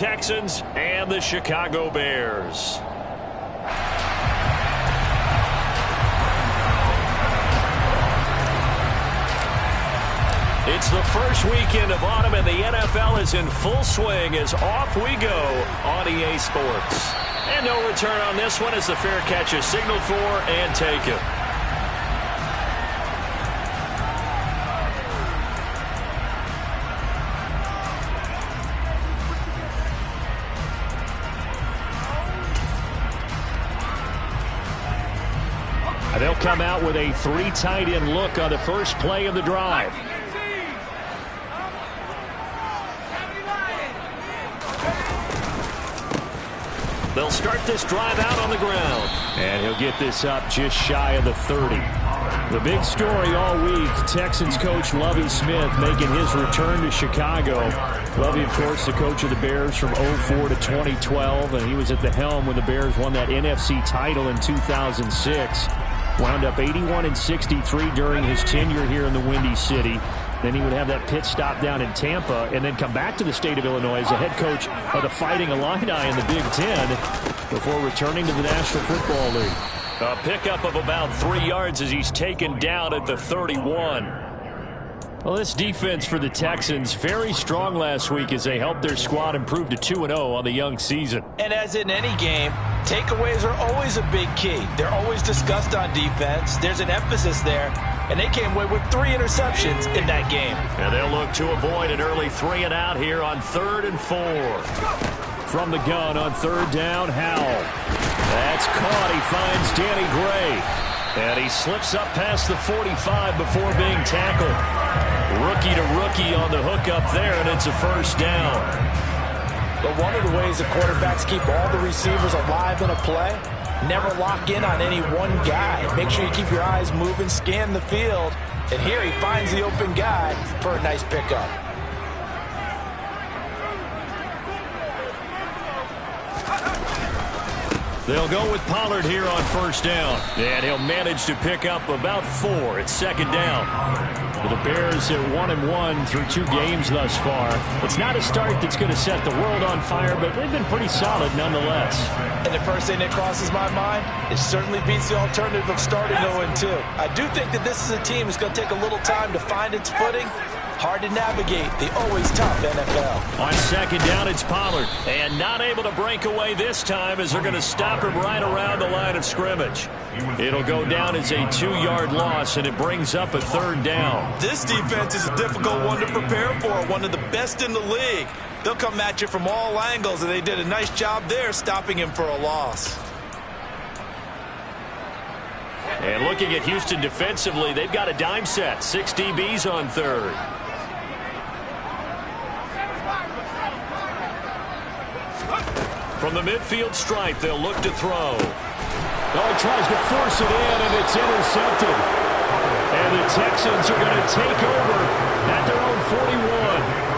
Texans and the Chicago Bears. It's the first weekend of autumn, and the NFL is in full swing as off we go on EA Sports. And no return on this one as the fair catch is signaled for and taken. They'll come out with a 3 tight end look on the first play of the drive. They'll start this drive out on the ground. And he'll get this up just shy of the 30. The big story all week, Texans coach Lovie Smith making his return to Chicago. Lovie, of course, the coach of the Bears from 2004 to 2012, and he was at the helm when the Bears won that NFC title in 2006. Wound up 81-63 during his tenure here in the Windy City. Then he would have that pit stop down in Tampa and then come back to the state of Illinois as the head coach of the Fighting Illini in the Big Ten before returning to the National Football League. A pickup of about 3 yards as he's taken down at the 31. Well, this defense for the Texans very strong last week as they helped their squad improve to 2-0 on the young season. And as in any game, takeaways are always a big key. They're always discussed on defense. There's an emphasis there, and they came away with 3 interceptions in that game. And they'll look to avoid an early 3 and out here on 3rd and 4. From the gun on 3rd down, Howell. That's caught. He finds Danny Gray. And he slips up past the 45 before being tackled. Rookie to rookie on the hook up there, and it's a first down. But one of the ways the quarterbacks keep all the receivers alive in a play, never lock in on any one guy. Make sure you keep your eyes moving, scan the field. And here he finds the open guy for a nice pickup. They'll go with Pollard here on first down. And he'll manage to pick up about 4. It's 2nd down. With the Bears at 1-1 through 2 games thus far. It's not a start that's going to set the world on fire, but they've been pretty solid nonetheless. And the first thing that crosses my mind, it certainly beats the alternative of starting 0-2. I do think that this is a team that's going to take a little time to find its footing. Hard to navigate the always tough NFL. On 2nd down, it's Pollard. And not able to break away this time as they're going to stop him right around the line of scrimmage. It'll go down as a 2-yard loss, and it brings up a 3rd down. This defense is a difficult one to prepare for, one of the best in the league. They'll come at you from all angles, and they did a nice job there stopping him for a loss. And looking at Houston defensively, they've got a dime set. 6 DBs on 3rd. From the midfield stripe, they'll look to throw. Oh, he tries to force it in, and it's intercepted. And the Texans are going to take over at their own 41.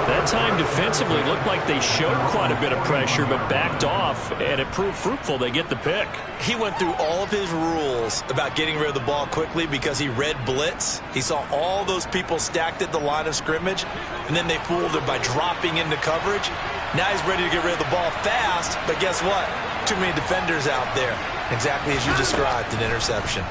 That time defensively looked like they showed quite a bit of pressure, but backed off, and it proved fruitful. They get the pick. He went through all of his rules about getting rid of the ball quickly because he read blitz. He saw all those people stacked at the line of scrimmage, and then they fooled him by dropping into coverage. Now he's ready to get rid of the ball fast, but guess what? Too many defenders out there. Exactly as you described, an interception.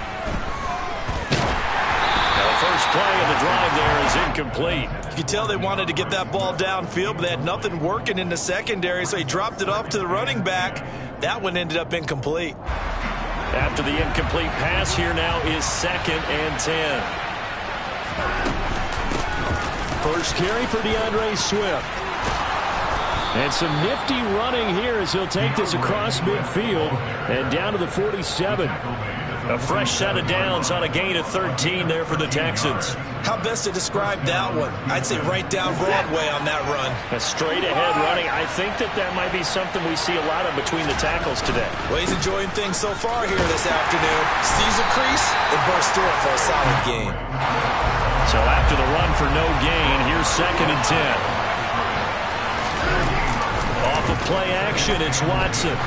The first play of the drive there is incomplete. You can tell they wanted to get that ball downfield, but they had nothing working in the secondary, so he dropped it off to the running back. That one ended up incomplete. After the incomplete pass, here now is 2nd and 10. First carry for DeAndre Swift. And some nifty running here as he'll take this across midfield and down to the 47. A fresh set of downs on a gain of 13 there for the Texans. How best to describe that one? I'd say right down Broadway on that run. A straight ahead running. I think that might be something we see a lot of between the tackles today. Well, he's enjoying things so far here this afternoon. Sees a crease and bursts through it for a solid gain. So after the run for no gain, here's 2nd and 10. Off of play action, it's Watson.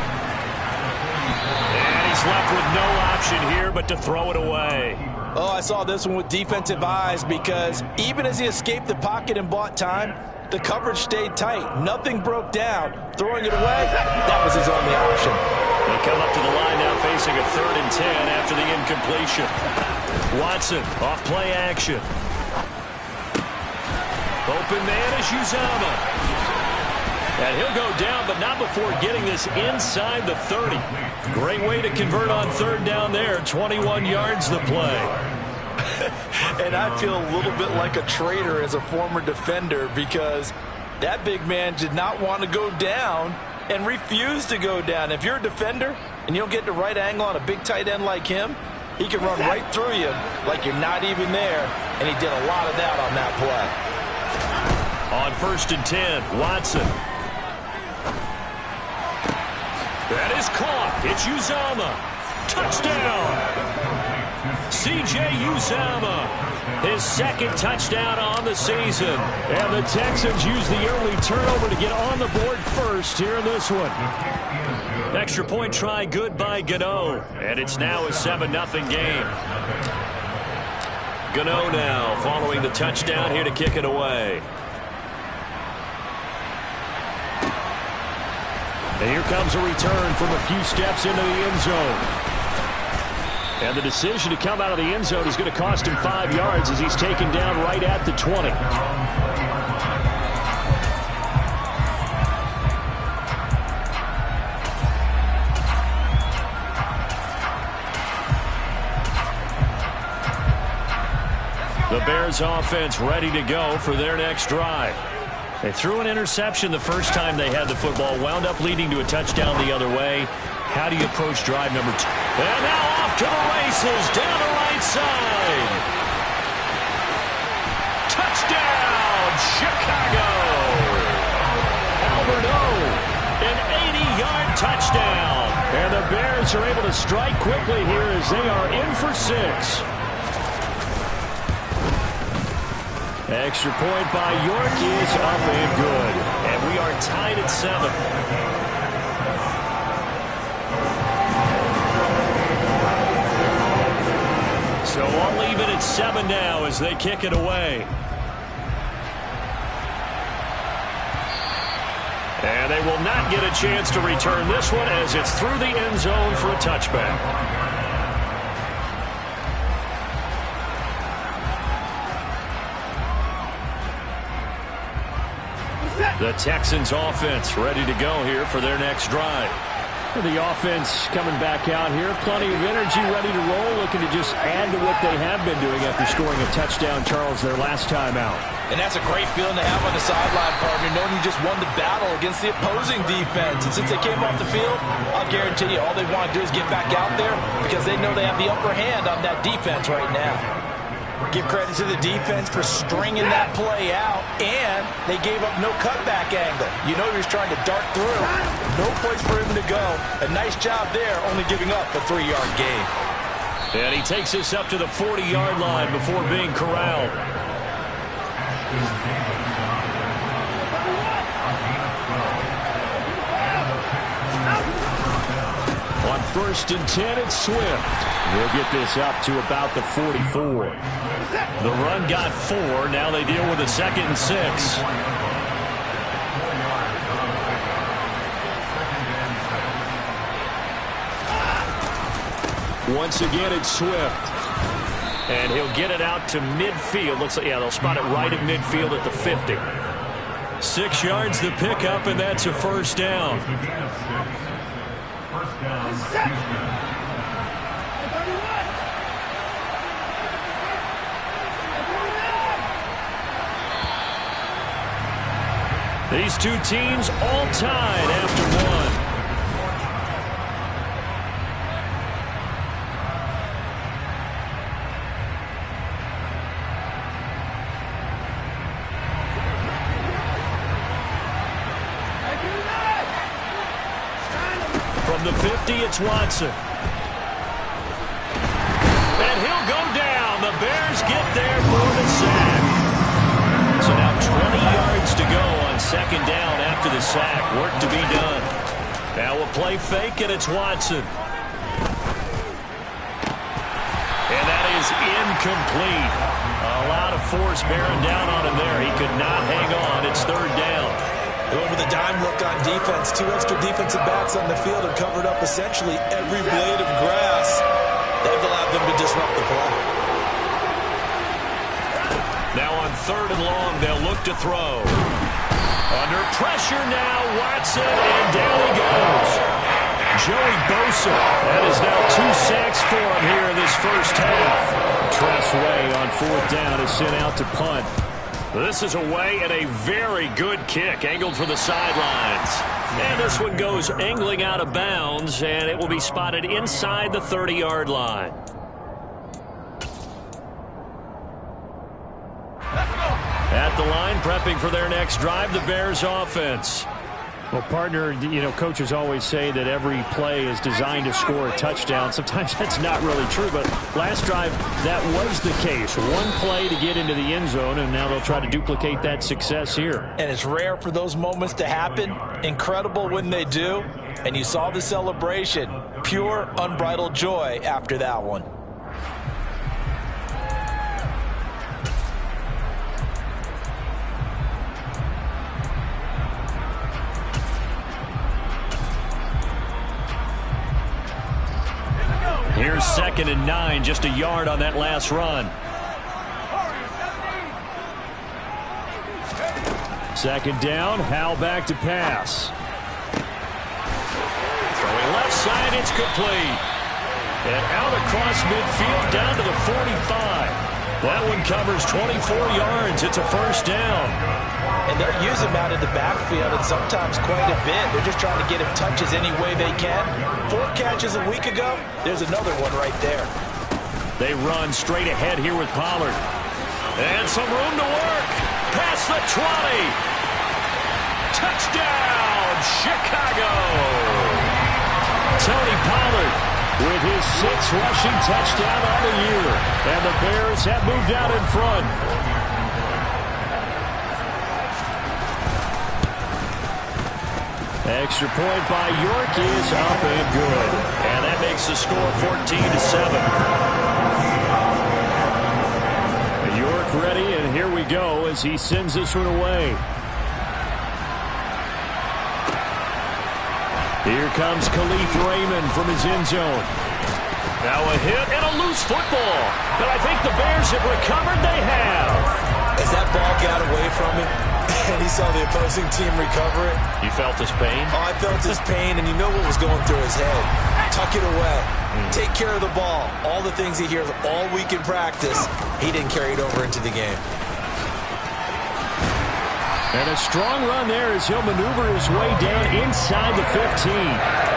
And he's left with no option here but to throw it away. Oh, I saw this one with defensive eyes because even as he escaped the pocket and bought time, The coverage stayed tight. Nothing broke down. Throwing it away, that was his only option. They come up to the line now facing a 3rd and 10 after the incompletion. Watson off play action. Open man is Uzomah. And he'll go down, but not before getting this inside the 30. Great way to convert on 3rd down there. 21 yards the play. And I feel a little bit like a traitor as a former defender because that big man did not want to go down and refused to go down. If you're a defender and you don't get the right angle on a big tight end like him, he can run right through you like you're not even there, and he did a lot of that on that play. On 1st and 10, Watson. That is caught. It's Uzomah. Touchdown. C.J. Uzomah, his 2nd touchdown on the season. And the Texans use the early turnover to get on the board first here in this one. Extra point try good by Gano. And it's now a 7-0 game. Gano now following the touchdown here to kick it away. And here comes a return from a few steps into the end zone. And the decision to come out of the end zone is going to cost him 5 yards as he's taken down right at the 20. The Bears offense ready to go for their next drive. They threw an interception the first time they had the football, wound up leading to a touchdown the other way. How do you approach drive number 2? And now off to the races down the right side. Touchdown, Chicago. Albert O, an 80-yard touchdown. And the Bears are able to strike quickly here as they are in for 6. Extra point by York is up and good. And we are tied at 7. So I'll leave it at 7 now as they kick it away. And they will not get a chance to return this one as it's through the end zone for a touchback. The Texans offense ready to go here for their next drive. The offense coming back out here. Plenty of energy, ready to roll, looking to just add to what they have been doing after scoring a touchdown, Charles, their last time out. And that's a great feeling to have on the sideline, partner, knowing you just won the battle against the opposing defense. And since they came off the field, I'll guarantee you all they want to do is get back out there because they know they have the upper hand on that defense right now. Give credit to the defense for stringing that play out, and they gave up no cutback angle. You know he was trying to dart through. No place for him to go. A nice job there, only giving up a 3-yard gain. And he takes this up to the 40-yard line before being corralled. On 1st and 10, it's Swift. We'll get this up to about the 44. The run got 4. Now they deal with a 2nd and 6. Once again, it's Swift. And he'll get it out to midfield. Looks like, yeah, they'll spot it right at midfield at the 50. 6 yards the pickup, and that's a 1st down. These two teams all tied after 1. From the 50, it's Watson. And he'll go down. The Bears get there for the sack. So now 20 yards to go on 2nd down after the sack. Work to be done. Now we'll play fake, and it's Watson. And that is is incomplete. A lot of force bearing down on him there. He could not hang on. It's third down. Going with a dime look on defense. 2 extra defensive backs on the field and covered up essentially every blade of grass. They've allowed them to disrupt the play. Now on third and long, they'll look to throw. Under pressure now, Watson, and down he goes. Joey Bosa. That is now 2 sacks for him here in this first half. Tress Way on fourth down is sent out to punt. This is away and a very good kick, angled for the sidelines. And this one goes angling out of bounds, and it will be spotted inside the 30-yard line. At the line, prepping for their next drive, the Bears offense. Well, partner, you know, coaches always say that every play is designed to score a touchdown. Sometimes that's not really true, but last drive, that was the case. One play to get into the end zone, and now they'll try to duplicate that success here. And it's rare for those moments to happen. Incredible when they do. And you saw the celebration. Pure, unbridled joy after that one. Here's 2nd and 9, just a yard on that last run. 2nd down, Howell back to pass. Throwing left side, it's complete. And out across midfield, down to the 45. That one covers 24 yards. It's a first down. And they're using him out in the backfield, and sometimes quite a bit. They're just trying to get him touches any way they can. 4 catches a week ago. There's another one right there. They run straight ahead here with Pollard. And some room to work. Past the 20. Touchdown, Chicago. Tony Pollard with his 6th rushing touchdown on the year. And the Bears have moved out in front. Extra point by York is up and good. And that makes the score 14-7. York ready, and here we go as he sends this one away. Here comes Khalif Raymond from his end zone. Now a hit and a loose football. But I think the Bears have recovered. They have. As that ball got away from him, and he saw the opposing team recover it. You felt his pain? Oh, I felt his pain, and you know what was going through his head. Tuck it away. Take care of the ball. All the things he hears all week in practice, he didn't carry it over into the game. And a strong run there as he'll maneuver his way down inside the 15.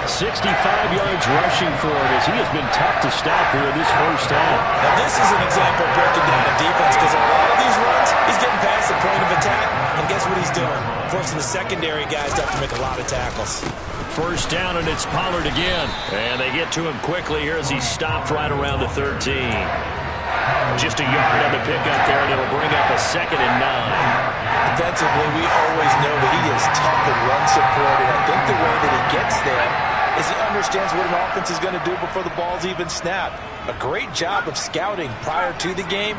65 yards rushing for it as he has been tough to stop here this first half. Now this is an example of breaking down a defense, because a lot of these runs, he's getting past the point of attack, and guess what he's doing? Forcing the secondary guys to have to make a lot of tackles. First down, and it's Pollard again. And they get to him quickly here as he stopped right around the 13. Just a yard on the pickup there, and it'll bring up a 2nd and 9. Defensively, we always know that he is tough and run support, and I think the way that he gets there is he understands what an offense is going to do before the ball's even snapped. A great job of scouting prior to the game,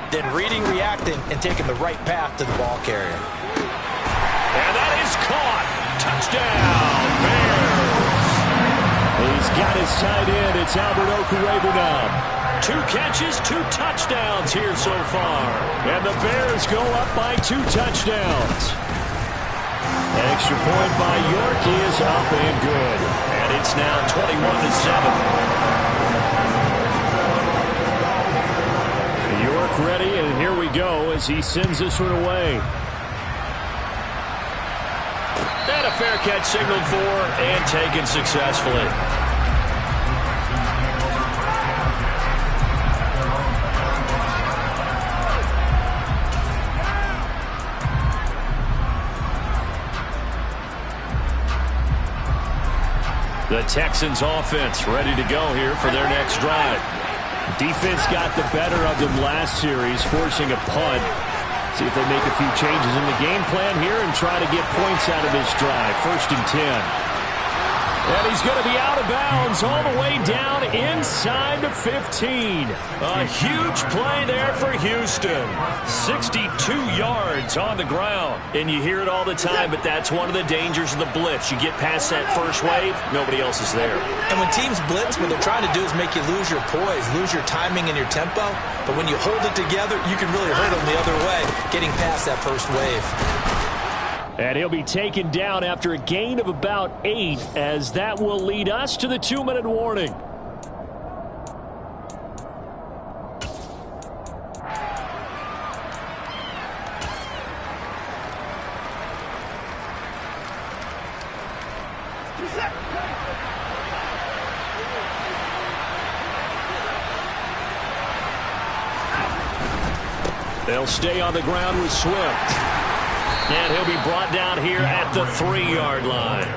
then reading, reacting, and taking the right path to the ball carrier. And that is caught. Touchdown, Bears. He's got his tight end. It's Albert Okwuegbunam. 2 catches, 2 touchdowns here so far. And the Bears go up by 2 touchdowns. Extra point by York is up and good. And it's now 21-7. York ready, and here we go as he sends this one away. And a fair catch signaled for and taken successfully. The Texans offense ready to go here for their next drive. Defense got the better of them last series, forcing a punt. See if they make a few changes in the game plan here and try to get points out of this drive. 1st and 10. And he's going to be out of bounds all the way down inside the 15. A huge play there for Houston. 62 yards on the ground. And you hear it all the time, but that's one of the dangers of the blitz. You get past that first wave, nobody else is there. And when teams blitz, what they're trying to do is make you lose your poise, lose your timing and your tempo. But when you hold it together, you can really hurt them the other way, getting past that first wave. And he'll be taken down after a gain of about 8, as that will lead us to the 2-minute warning. They'll stay on the ground with Swift. And he'll be brought down here at the 3-yard line.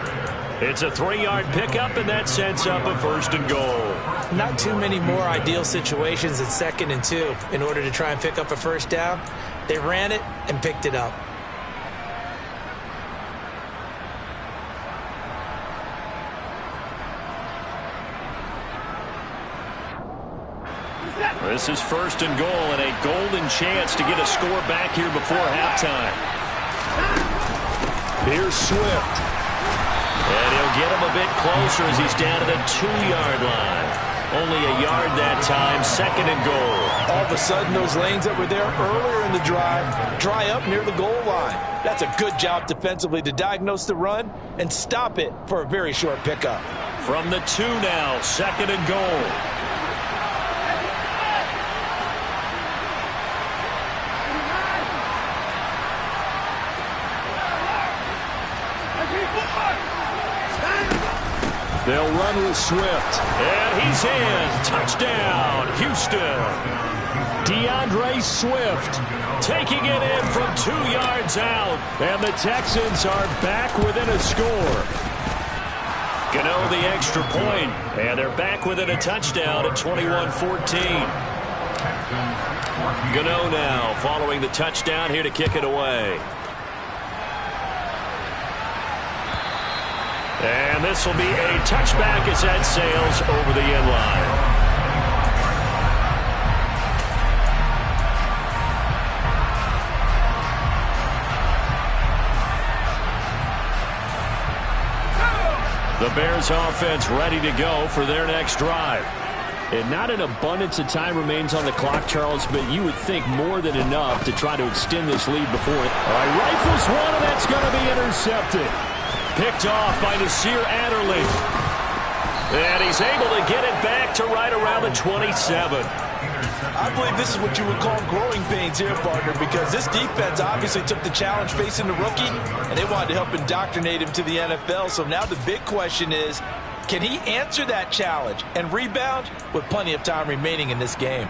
It's a 3-yard pickup, and that sets up a 1st and goal. Not too many more ideal situations than 2nd and 2 in order to try and pick up a 1st down. They ran it and picked it up. This is 1st and goal, and a golden chance to get a score back here before halftime. Here's Swift. And he'll get him a bit closer as he's down to the 2-yard line. Only a yard that time, 2nd and goal. All of a sudden, those lanes that were there earlier in the drive dry up near the goal line. That's a good job defensively to diagnose the run and stop it for a very short pickup. From the 2 now, 2nd and goal. They'll run with Swift. And he's in. Touchdown, Houston. DeAndre Swift taking it in from 2 yards out. And the Texans are back within a score. Gano the extra point. And they're back within a touchdown at 21-14. Gano now following the touchdown here to kick it away. And this will be a touchback as that sails over the end line. The Bears offense ready to go for their next drive. And not an abundance of time remains on the clock, Charles, but you would think more than enough to try to extend this lead before it. All right, rifles one, and that's going to be intercepted. Picked off by Nasir Adderley. And he's able to get it back to right around the 27. I believe this is what you would call growing pains here, partner, because this defense obviously took the challenge facing the rookie, and they wanted to help indoctrinate him to the NFL. So now the big question is, can he answer that challenge and rebound with plenty of time remaining in this game?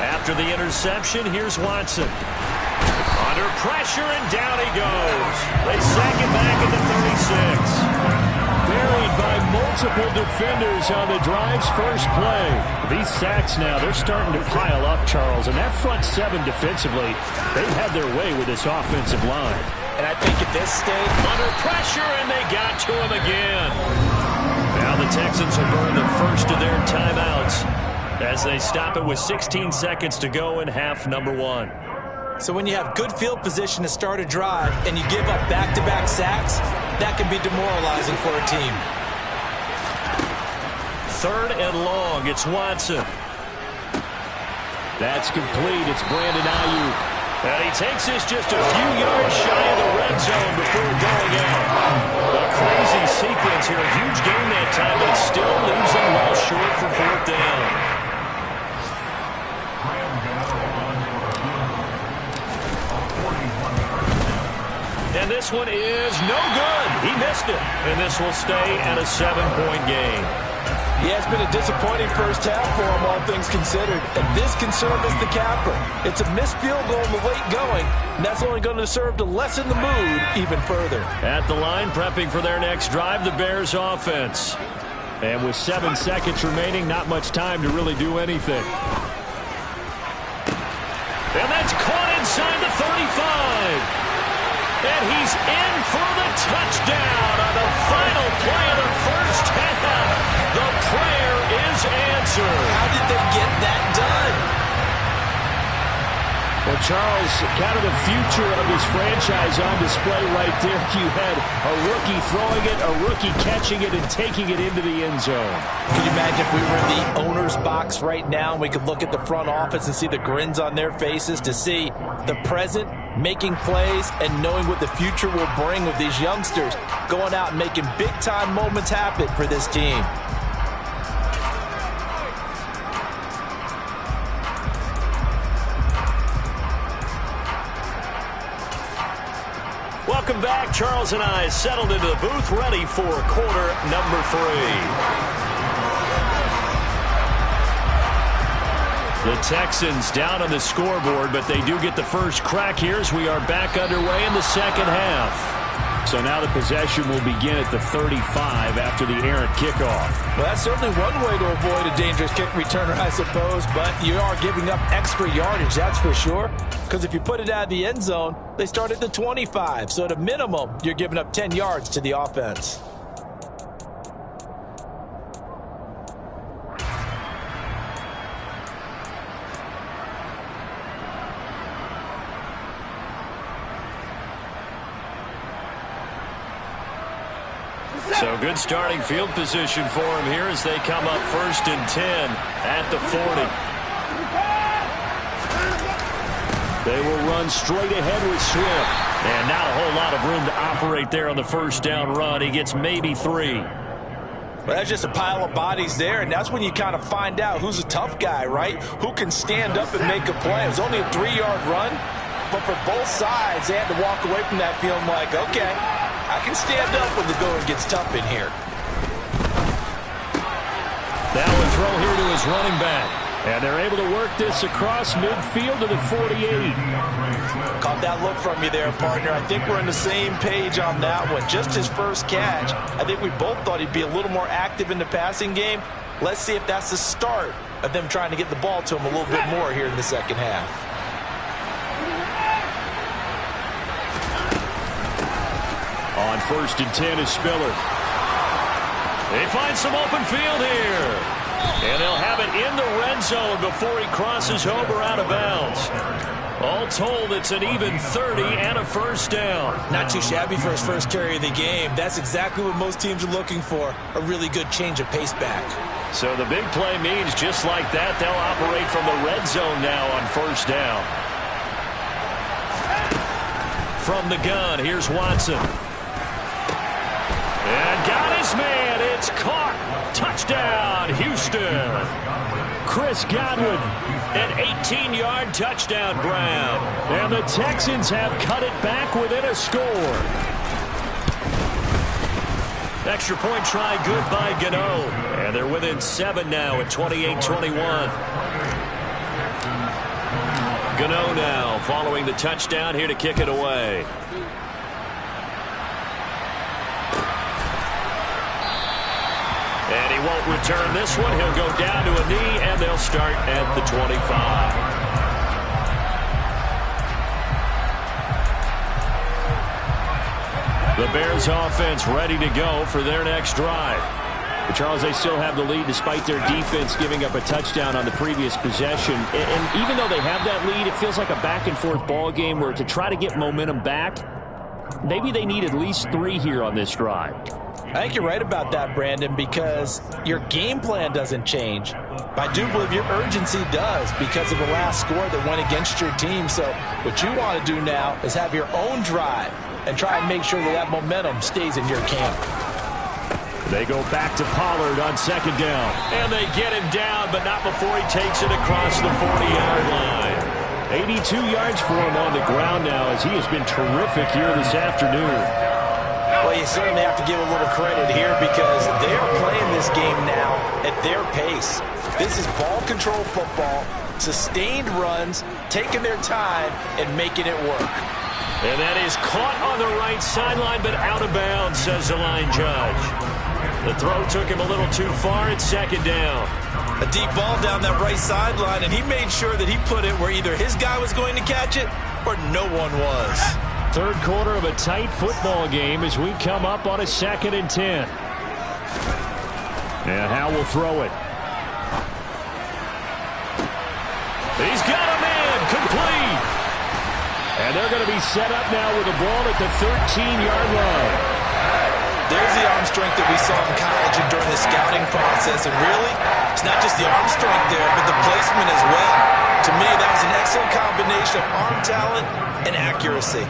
After the interception, here's Watson. Under pressure, and down he goes. They sack it back at the 36. Buried by multiple defenders on the drive's first play. These sacks now, they're starting to pile up, Charles. And that front 7 defensively, they've had their way with this offensive line. And I think at this stage, under pressure, and they got to him again. Now the Texans will burn the first of their timeouts as they stop it with 16 seconds to go in half number 1. So when you have good field position to start a drive and you give up back-to-back sacks, that can be demoralizing for a team. 3rd and long. It's Watson. That's complete. It's Brandon Ayuk. And he takes this just a few yards shy of the red zone before going out. A crazy sequence here. A huge game that time, but it still leaves them well short for 4th down. And this one is no good. He missed it. And this will stay at a 7-point game. Yeah, it's been a disappointing first half for him, all things considered. And this can serve as the capper. It's a missed field goal in the late going, and that's only going to serve to lessen the mood even further. At the line, prepping for their next drive, the Bears offense. And with 7 seconds remaining, not much time to really do anything. And that's caught inside the 35. And he's in for the touchdown on the final play of the first half. The prayer is answered. How did they get that done? Well, Charles, kind of the future of this franchise on display right there. You had a rookie throwing it, a rookie catching it, and taking it into the end zone. Can you imagine if we were in the owner's box right now and we could look at the front office and see the grins on their faces, to see the present making plays and knowing what the future will bring with these youngsters going out and making big-time moments happen for this team. Welcome back. Charles and I settled into the booth, ready for quarter number 3. The Texans down on the scoreboard, but they do get the first crack here as we are back underway in the second half. So now the possession will begin at the 35 after the errant kickoff. Well, that's certainly one way to avoid a dangerous kick returner, I suppose, but you are giving up extra yardage, that's for sure. Because if you put it out of the end zone, they start at the 25. So at a minimum, you're giving up 10 yards to the offense. So good starting field position for him here as they come up 1st and 10 at the 40. They will run straight ahead with Swift. And not a whole lot of room to operate there on the first down run. He gets maybe 3. Well, that's just a pile of bodies there, and that's when you kind of find out who's a tough guy, right? Who can stand up and make a play. It was only a 3-yard run, but for both sides, they had to walk away from that feeling like, okay, I can stand up when the going gets tough in here. That one throw here to his running back. And they're able to work this across midfield to the 48. Caught that look from you there, partner. I think we're on the same page on that one. Just his first catch. I think we both thought he'd be a little more active in the passing game. Let's see if that's the start of them trying to get the ball to him a little bit more here in the second half. On 1st and 10 is Spiller. They find some open field here. And they'll have it in the red zone before he crosses over out of bounds. All told, it's an even 30 and a first down. Not too shabby for his first carry of the game. That's exactly what most teams are looking for, a really good change of pace back. So the big play means just like that, they'll operate from the red zone now on first down. From the gun, here's Watson. And got his man. It's caught. Touchdown, Houston. Chris Godwin, an 18-yard touchdown grab. And the Texans have cut it back within a score. Extra point try good by Gano. And they're within 7 now at 28-21. Gano now following the touchdown here to kick it away. And he won't return this one. He'll go down to a knee, and they'll start at the 25. The Bears offense ready to go for their next drive. But Charles, they still have the lead despite their defense giving up a touchdown on the previous possession. And even though they have that lead, it feels like a back-and-forth ball game where to try to get momentum back, maybe they need at least 3 here on this drive. I think you're right about that, Brandon, because your game plan doesn't change. But I do believe your urgency does because of the last score that went against your team. So what you want to do now is have your own drive and try and make sure that that momentum stays in your camp. They go back to Pollard on 2nd down. And they get him down, but not before he takes it across the 40-yard line. 82 yards for him on the ground now as he has been terrific here this afternoon. Well, you certainly have to give a little credit here because they are playing this game now at their pace. This is ball control football, sustained runs, taking their time, and making it work. And that is caught on the right sideline, but out of bounds, says the line judge. The throw took him a little too far. It's second down. A deep ball down that right sideline, and he made sure that he put it where either his guy was going to catch it or no one was. Third quarter of a tight football game as we come up on a 2nd and 10. And Howe will throw it. He's got a man complete. And they're going to be set up now with the ball at the 13-yard line. There's the arm strength that we saw in college and during the scouting process. And really, it's not just the arm strength there, but the placement as well. To me, that was an excellent combination of arm talent and accuracy.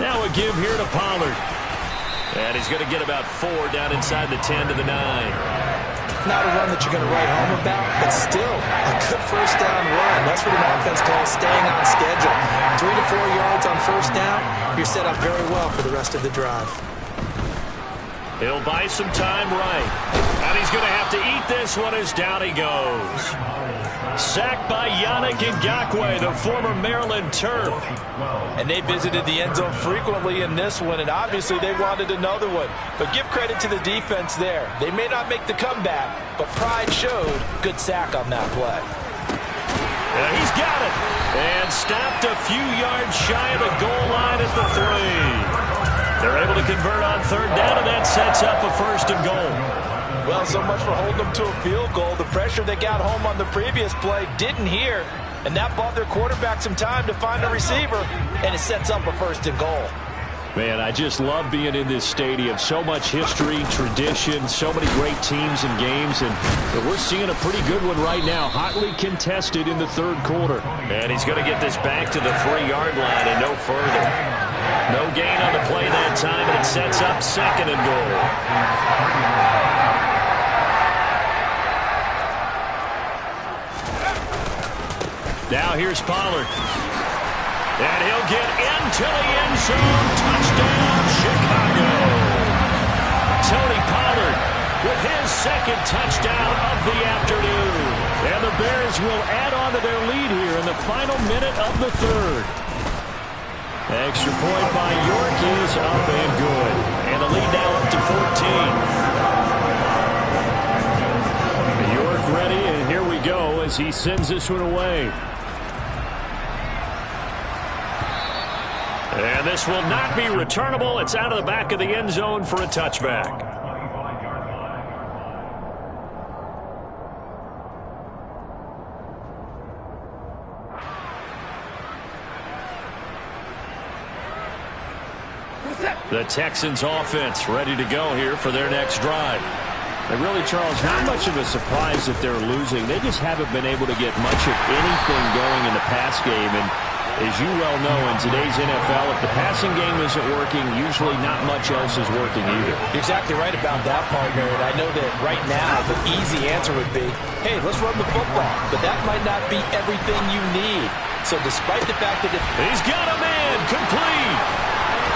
Now a give here to Pollard. And he's going to get about 4 down inside the 10 to the 9. Not a run that you're going to write home about, but still a good first down run. That's what an offense calls staying on schedule. 3 to 4 yards on first down, you're set up very well for the rest of the drive. He'll buy some time right. And he's going to have to eat this one as down he goes. Sacked by Yannick Ngakoue, the former Maryland Terp. And they visited the end zone frequently in this one, and obviously they wanted another one. But give credit to the defense there. They may not make the comeback, but pride showed. Good sack on that play. And he's got it. And stopped a few yards shy of the goal line at the 3. They're able to convert on third down, and that sets up a 1st and goal. Well, so much for holding them to a field goal. The pressure they got home on the previous play didn't hear, and that bought their quarterback some time to find a receiver, and it sets up a 1st and goal. Man, I just love being in this stadium. So much history, tradition, so many great teams and games, and we're seeing a pretty good one right now. Hotly contested in the third quarter. And he's going to get this back to the 3-yard line and no further. No gain on the play that time, and it sets up 2nd and goal. Now here's Pollard. And he'll get into the end zone. Touchdown, Chicago. Tony Pollard with his 2nd touchdown of the afternoon. And the Bears will add on to their lead here in the final minute of the 3rd. Extra point by York is up and good. And the lead now up to 14. York ready, and here we go as he sends this one away. And this will not be returnable. It's out of the back of the end zone for a touchback. The Texans offense ready to go here for their next drive. And really, Charles, not much of a surprise that they're losing. They just haven't been able to get much of anything going in the pass game. And as you well know, in today's NFL, if the passing game isn't working, usually not much else is working either. You're exactly right about that, partner. And I know that right now the easy answer would be, hey, let's run the football. But that might not be everything you need. So despite the fact that he's got a man complete,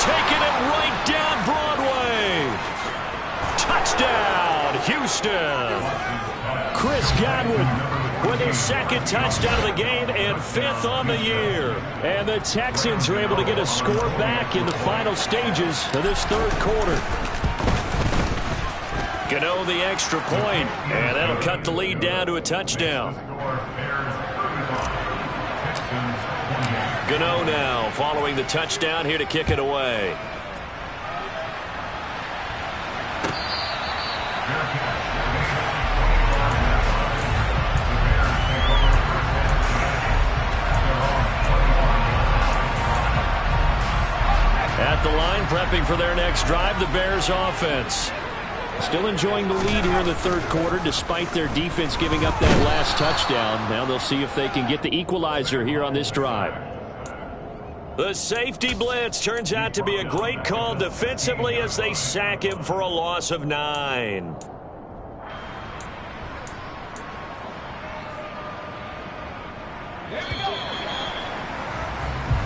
taking it right down Broadway. Touchdown, Houston. Chris Godwin with his 2nd touchdown of the game and 5th on the year. And the Texans are able to get a score back in the final stages of this 3rd quarter. Gano the extra point, and that'll cut the lead down to a touchdown. Gano now following the touchdown here to kick it away. At the line, prepping for their next drive, the Bears offense. Still enjoying the lead here in the 3rd quarter, despite their defense giving up that last touchdown. Now they'll see if they can get the equalizer here on this drive. The safety blitz turns out to be a great call defensively as they sack him for a loss of 9.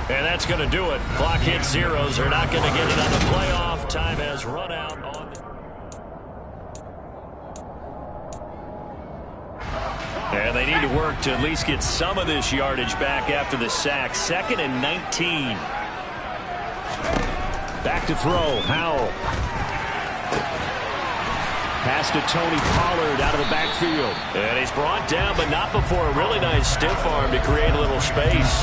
And that's going to do it. Clock hits zeros. They're not going to get it on the playoff. Time has run out on. And they need to work to at least get some of this yardage back after the sack. 2nd and 19. Back to throw, Howell. Pass to Tony Pollard out of the backfield. And he's brought down, but not before a really nice stiff arm to create a little space.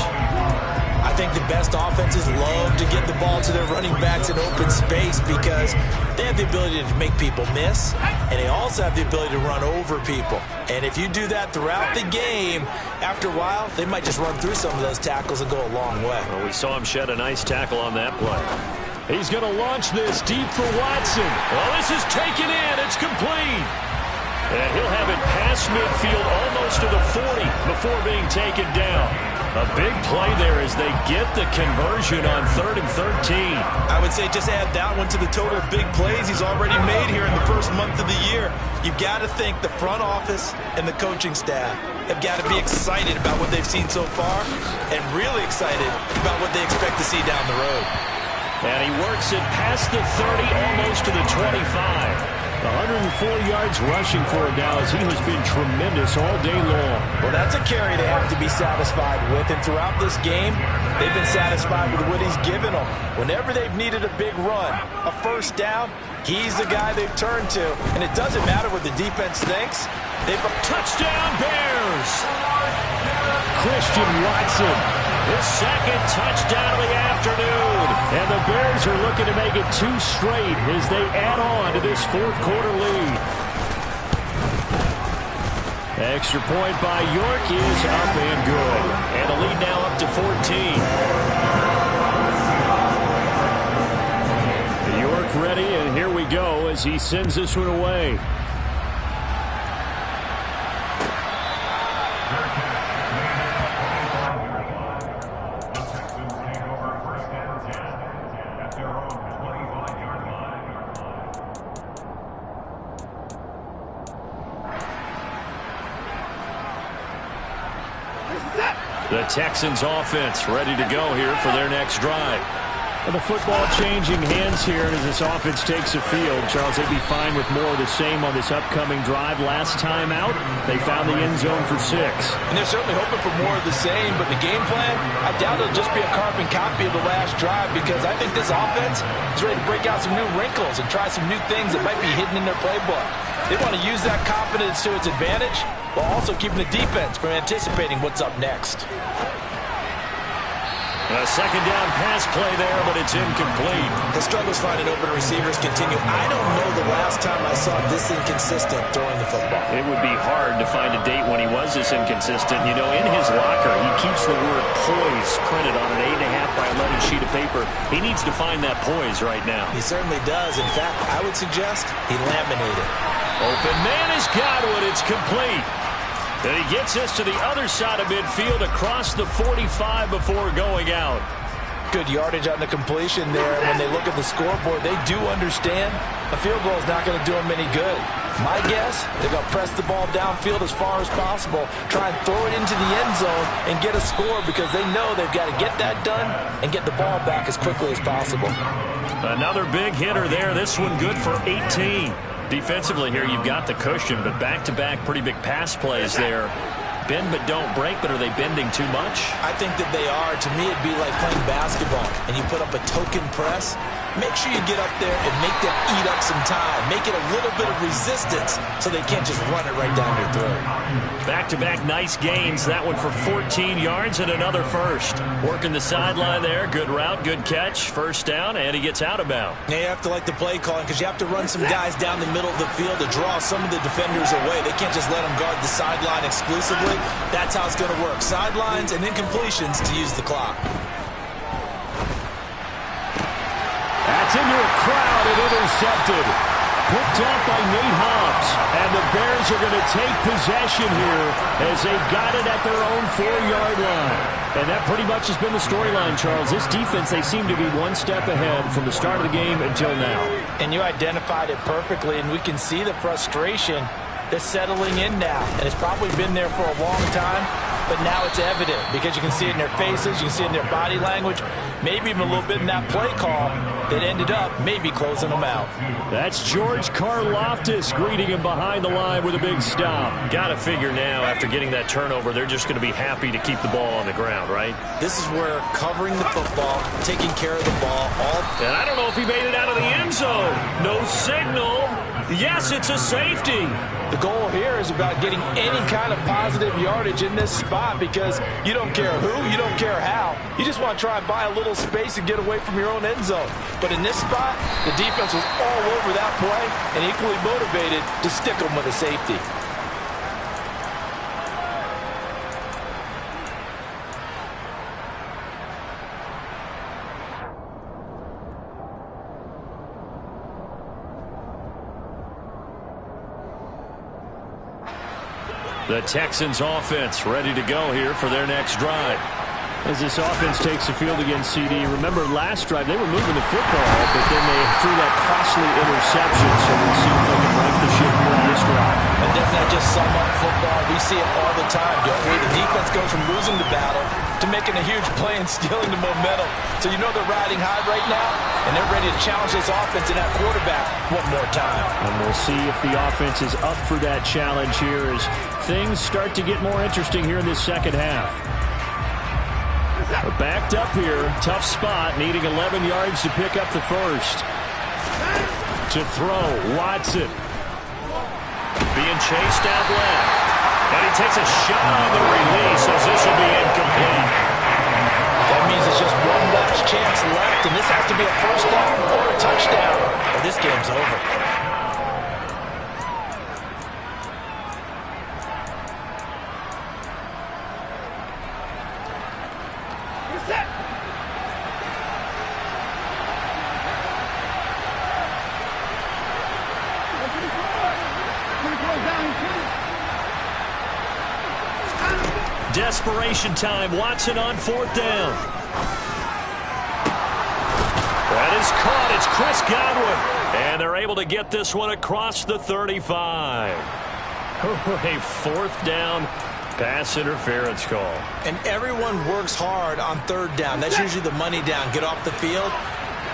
I think the best offenses love to get the ball to their running backs in open space because they have the ability to make people miss, and they also have the ability to run over people. And if you do that throughout the game, after a while, they might just run through some of those tackles and go a long way. Well, we saw him shed a nice tackle on that play. He's going to launch this deep for Watson. Well, this is taken in. It's complete. And he'll have it past midfield almost to the 40 before being taken down. A big play there as they get the conversion on 3rd and 13. I would say just add that one to the total of big plays he's already made here in the first month of the year. You've got to think the front office and the coaching staff have got to be excited about what they've seen so far and really excited about what they expect to see down the road. And he works it past the 30, almost to the 25. 104 yards rushing for him now as he has been tremendous all day long. Well, that's a carry they have to be satisfied with. And throughout this game, they've been satisfied with what he's given them. Whenever they've needed a big run, a first down, he's the guy they've turned to. And it doesn't matter what the defense thinks. They've touchdown Bears! Christian Watson. His second touchdown of the afternoon. And the Bears are looking to make it 2 straight as they add on to this fourth quarter lead. Extra point by York is up and good. And a lead now up to 14. York ready, and here we go as he sends this one away. The Texans offense ready to go here for their next drive. And the football changing hands here as this offense takes the field. Charles, they'd be fine with more of the same on this upcoming drive. Last time out, they found the end zone for 6. And they're certainly hoping for more of the same, but the game plan, I doubt it'll just be a carbon copy of the last drive because I think this offense is ready to break out some new wrinkles and try some new things that might be hidden in their playbook. They want to use that confidence to its advantage while also keeping the defense from anticipating what's up next. A second down pass play there, but it's incomplete. The struggles finding open receivers continue. I don't know the last time I saw this inconsistent throwing the football. It would be hard to find a date when he was this inconsistent. You know, in his locker, he keeps the word poise printed on an 8.5 by 11 sheet of paper. He needs to find that poise right now. He certainly does. In fact, I would suggest he laminated. Open man has got one. It's complete. And he gets this to the other side of midfield across the 45 before going out. Good yardage on the completion there. When they look at the scoreboard, they do understand a field goal is not going to do them any good. My guess, they're going to press the ball downfield as far as possible, try and throw it into the end zone and get a score because they know they've got to get that done and get the ball back as quickly as possible. Another big hitter there. This one good for 18. Defensively here, you've got the cushion, but back-to-back pretty big pass plays there. Bend but don't break, but are they bending too much? I think that they are. To me, it'd be like playing basketball, and you put up a token press. Make sure you get up there and make them eat up some time. Make it a little bit of resistance so they can't just run it right down your throat. Back-to-back nice gains. That one for 14 yards and another first. Working the sideline there. Good route, good catch. First down, and he gets out of bounds. Yeah, you have to like the play calling because you have to run some guys down the middle of the field to draw some of the defenders away. They can't just let them guard the sideline exclusively. That's how it's going to work. Sidelines and incompletions to use the clock. That's into a crowd and intercepted. Picked off by Nate Hobbs. And the Bears are going to take possession here as they've got it at their own 4-yard line. And that pretty much has been the storyline, Charles. This defense, they seem to be one step ahead from the start of the game until now. And you identified it perfectly, and we can see the frustration that's settling in now. And it's probably been there for a long time, but now it's evident because you can see it in their faces, you can see it in their body language, maybe even a little bit in that play call. that ended up maybe closing them out. That's George Karlaftis greeting him behind the line with a big stop. Got to figure now, after getting that turnover, they're just going to be happy to keep the ball on the ground, right? This is where covering the football, taking care of the ball, all... And I don't know if he made it out of the end zone. No signal. Yes, it's a safety. The goal here is about getting any kind of positive yardage in this spot because you don't care who, you don't care how. You just want to try and buy a little space and get away from your own end zone. But in this spot, the defense was all over that play and equally motivated to stick them with a safety. The Texans offense ready to go here for their next drive. As this offense takes the field against CD, remember last drive they were moving the football, but then they threw that costly interception, so we'll see if they can right the ship here on this drive. And doesn't that just sum up football? We see it all the time, don't we? The defense goes from losing the battle to making a huge play and stealing the momentum. So you know they're riding high right now, and they're ready to challenge this offense and that quarterback one more time. And we'll see if the offense is up for that challenge here as things start to get more interesting here in this second half. We're backed up here. Tough spot. Needing 11 yards to pick up the first. To throw. Watson. Being chased out left. And he takes a shot on the release as this will be incomplete. That means it's just one last chance left, and this has to be a first down or a touchdown, or this game's over. Desperation time. Watson on fourth down. That is caught. It's Chris Godwin. And they're able to get this one across the 35. A fourth down pass interference call. And everyone works hard on third down. That's usually the money down. Get off the field.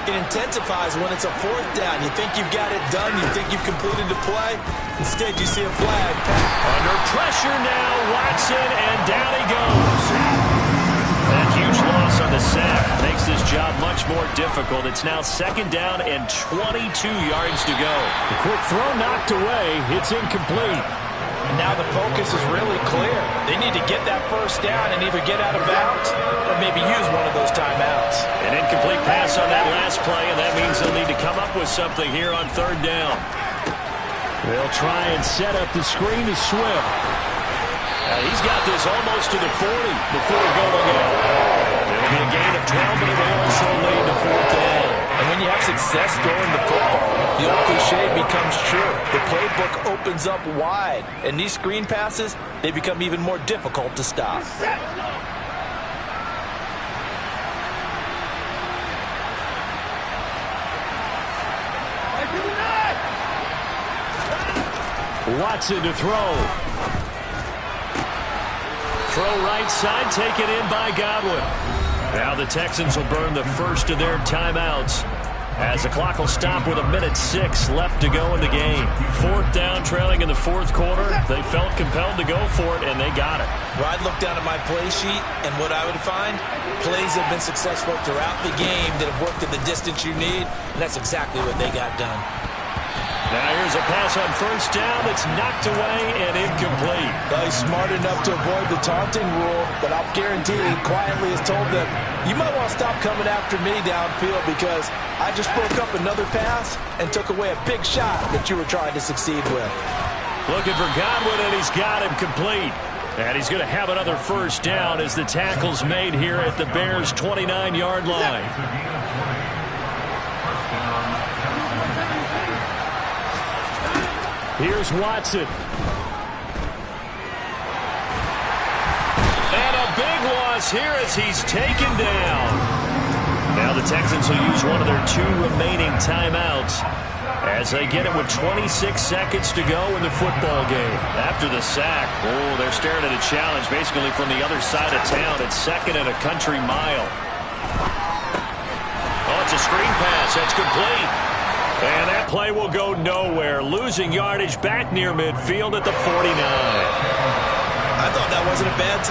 It intensifies when it's a fourth down. You think you've got it done. You think you've completed the play. Instead, you see a flag. Under pressure now, Watson, and down he goes. That huge loss on the sack makes this job much more difficult. It's now second down and 22 yards to go. The quick throw knocked away. It's incomplete. And now the focus is really clear. They need to get that first down and either get out of bounds or maybe use one of those timeouts. An incomplete pass on that last play, and that means they'll need to come up with something here on third down. They'll try and set up the screen to Swift. He's got this almost to the 40 before going out. It'll be a gain of 12, but it will also lead to fourth down. And when you have success throwing the football, the old cliche becomes true. The playbook opens up wide, and these screen passes, they become even more difficult to stop. Watson to throw. Throw right side, taken in by Godwin. Now the Texans will burn the first of their timeouts as the clock will stop with 1:06 left to go in the game. Fourth down, trailing in the fourth quarter. They felt compelled to go for it, and they got it. Well, I'd look down at my play sheet, and what I would find, plays have been successful throughout the game that have worked in the distance you need, and that's exactly what they got done. Now here's a pass on first down that's knocked away and incomplete. Well, he's smart enough to avoid the taunting rule, but I'll guarantee he quietly has told them, you might want to stop coming after me downfield because I just broke up another pass and took away a big shot that you were trying to succeed with. Looking for Godwin, and he's got him complete. And he's going to have another first down as the tackle's made here at the Bears' 29-yard line. Here's Watson. And a big loss here as he's taken down. Now the Texans will use one of their two remaining timeouts as they get it with 26 seconds to go in the football game. After the sack, they're staring at a challenge basically from the other side of town. It's second and a country mile. Oh, it's a screen pass. That's complete. And that play will go nowhere. Losing yardage back near midfield at the 49. I thought that wasn't a bad time.